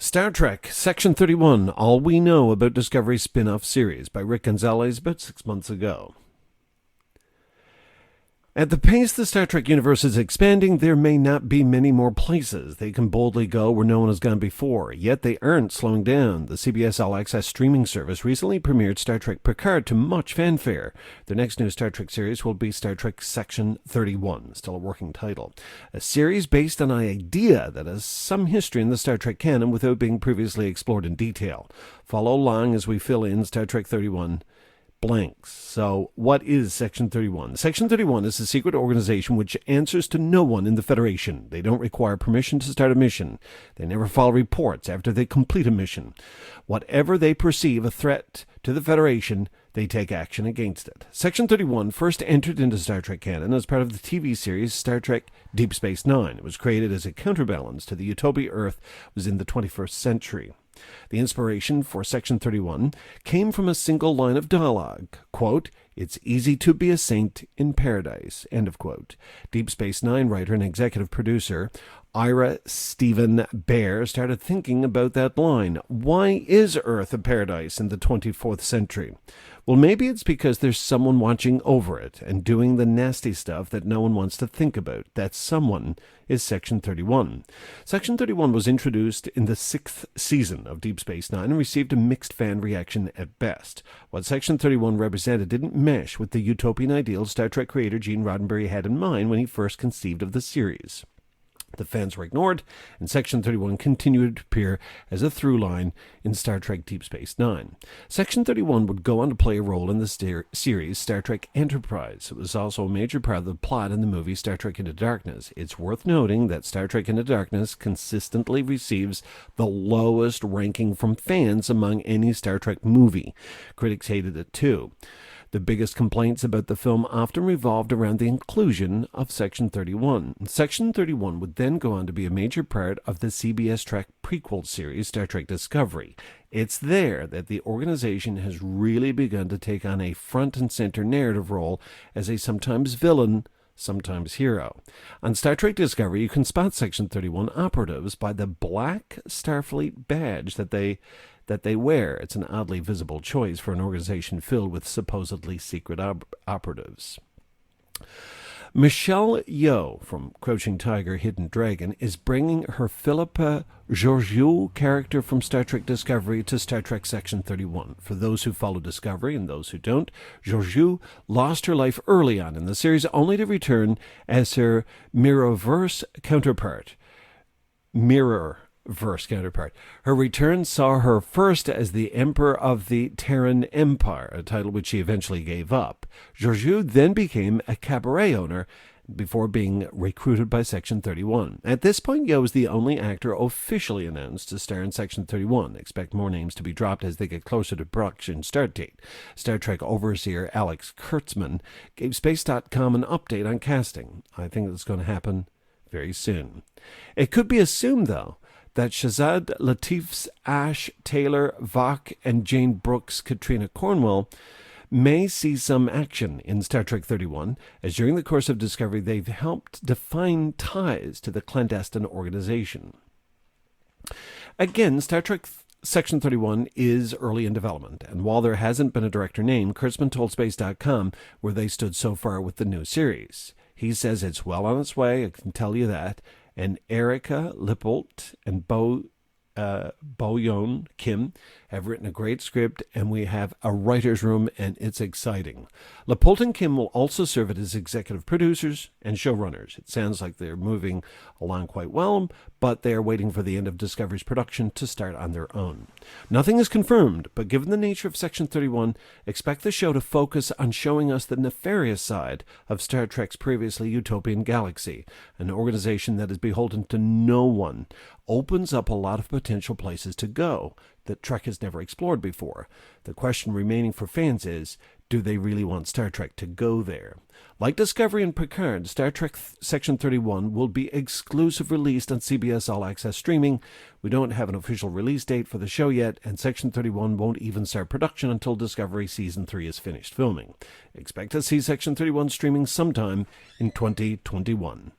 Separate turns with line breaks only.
Star Trek Section 31, All We Know About Discovery spin-off series by Rick Gonzalez about 6 months ago. At the pace the Star Trek universe is expanding, there may not be many more places they can boldly go where no one has gone before, yet they aren't slowing down. The CBS All Access streaming service recently premiered Star Trek Picard to much fanfare. Their next new Star Trek series will be Star Trek Section 31, still a working title. A series based on an idea that has some history in the Star Trek canon without being previously explored in detail. Follow along as we fill in Star Trek 31 blanks. So, what is Section 31? Section 31 is a secret organization which answers to no one in the Federation. They don't require permission to start a mission. They never file reports after they complete a mission. Whatever they perceive a threat to the Federation, they take action against it. Section 31 first entered into Star Trek canon as part of the TV series Star Trek Deep Space Nine. It was created as a counterbalance to the utopia Earth was in the 21st century. The inspiration for Section 31 came from a single line of dialogue, quote, "It's easy to be a saint in paradise," end of quote. Deep Space Nine writer and executive producer Ira Steven Behr started thinking about that line. Why is Earth a paradise in the 24th century? Well, maybe it's because there's someone watching over it and doing the nasty stuff that no one wants to think about. That someone is Section 31. Section 31 was introduced in the 6th season of Deep Space Nine and received a mixed fan reaction at best. What Section 31 represented didn't mesh with the utopian ideals Star Trek creator Gene Roddenberry had in mind when he first conceived of the series. The fans were ignored, and Section 31 continued to appear as a through line in Star Trek Deep Space Nine. Section 31 would go on to play a role in the series Star Trek Enterprise. It was also a major part of the plot in the movie Star Trek Into Darkness. It's worth noting that Star Trek Into Darkness consistently receives the lowest ranking from fans among any Star Trek movie. Critics hated it too. The biggest complaints about the film often revolved around the inclusion of Section 31. Section 31 would then go on to be a major part of the CBS Trek prequel series, Star Trek Discovery. It's there that the organization has really begun to take on a front and center narrative role as a sometimes villain, sometimes hero. On Star Trek Discovery, you can spot Section 31 operatives by the black Starfleet badge that they wear. It's an oddly visible choice for an organization filled with supposedly secret operatives. Michelle Yeoh from Crouching Tiger, Hidden Dragon is bringing her Philippa Georgiou character from Star Trek Discovery to Star Trek Section 31. For those who follow Discovery and those who don't, Georgiou lost her life early on in the series only to return as her Mirrorverse counterpart. Her return saw her first as the Emperor of the Terran Empire, a title which she eventually gave up. Georgiou then became a cabaret owner before being recruited by Section 31. At this point, Yeoh is the only actor officially announced to star in Section 31. Expect more names to be dropped as they get closer to production start date. Star Trek overseer Alex Kurtzman gave Space.com an update on casting. I think that's going to happen very soon. It could be assumed, though, that Shazad Latif's Ash Taylor Vach and Jane Brooks' Katrina Cornwell may see some action in Star Trek 31, as during the course of Discovery they've helped define ties to the clandestine organization. Again, Star Trek Section 31 is early in development, and while there hasn't been a director named, Kurtzman told Space.com where they stood so far with the new series. He says it's well on its way, I can tell you that, and Erica Lippolt and Bo-yeon Kim have written a great script, and we have a writer's room, and it's exciting. Lippolt and Kim will also serve as executive producers and showrunners. It sounds like they're moving along quite well, but they are waiting for the end of Discovery's production to start on their own. Nothing is confirmed, but given the nature of Section 31, expect the show to focus on showing us the nefarious side of Star Trek's previously utopian galaxy. An organization that is beholden to no one opens up a lot of potential places to go that Trek has never explored before. The question remaining for fans is, do they really want Star Trek to go there? Like Discovery and Picard, Star Trek Section 31 will be exclusive released on CBS All Access streaming. We don't have an official release date for the show yet, and Section 31 won't even start production until Discovery Season 3 is finished filming. Expect to see Section 31 streaming sometime in 2021.